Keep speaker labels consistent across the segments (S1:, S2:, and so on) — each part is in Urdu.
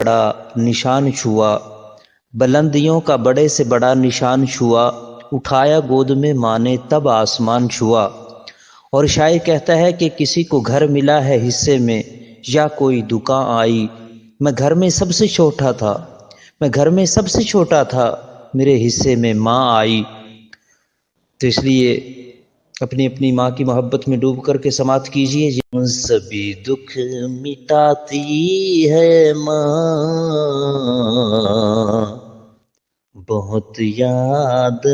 S1: بڑا نشان چھوا، بلندیوں کا بڑے سے بڑا نشان چھوا، اٹھایا گود میں ماں نے تب آسمان چھوا۔ اور شاعر کہتا ہے کہ کسی کو گھر ملا ہے حصے میں یا کوئی دکان آئی، میں گھر میں سب سے چھوٹا تھا، میں گھر میں سب سے چھوٹا تھا، میرے حصے میں ماں آئی۔ تو اس لیے اپنی اپنی ماں کی محبت میں ڈوب کر کے سماعت کیجئے۔ سبھی دکھ مٹاتی ہے ماں، بہت یاد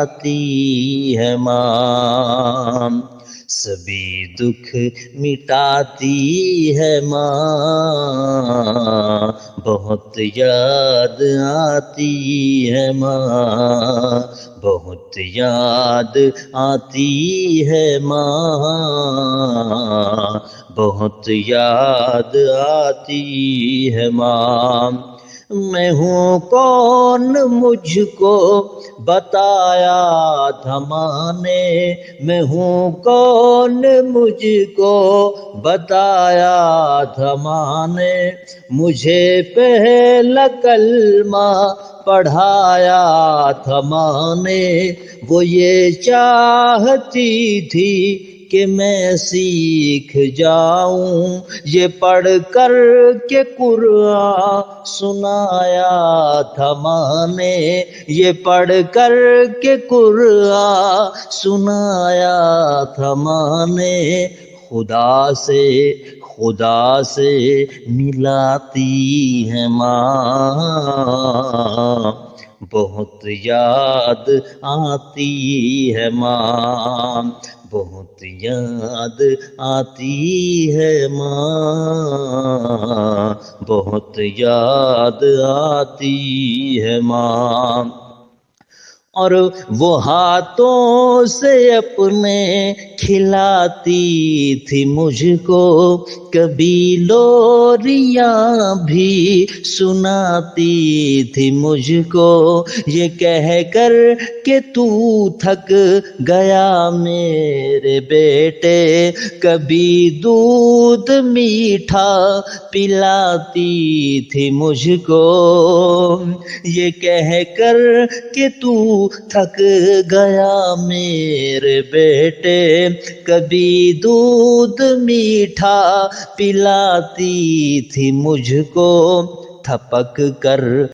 S1: آتی ہے ماں، سبھی دکھ مٹاتی ہے ماں، بہت یاد آتی ہے ماں، بہت یاد آتی ہے ماں، بہت یاد آتی ہے ماں۔ میں ہوں کون مجھ کو بتایا تھا ماں نے، میں ہوں کون مجھ کو بتایا تھا ماں نے، مجھے پہلا کلمہ پڑھایا تھا ماں نے، وہ یہ چاہتی تھی کہ میں سیکھ جاؤں، یہ پڑھ کر کے قرآن سنایا تھا ماں نے، یہ پڑھ کر کے قرآن سنایا تھا ماں نے، خدا سے ملاتی ہے ماں، بہت یاد آتی ہے ماں، بہت یاد آتی ہے ماں، بہت یاد آتی ہے ماں۔ اور وہ ہاتھوں سے اپنے کھلاتی تھی مجھ کو، کبھی لوریاں بھی سناتی تھی مجھ کو، یہ کہہ کر کہ تو تھک گیا میرے بیٹے، کبھی دودھ میٹھا پلاتی تھی مجھ کو، یہ کہہ کر کہ تو تھک گیا میرے بیٹے، کبھی دودھ میٹھا پلاتی تھی مجھ کو، تھپک کر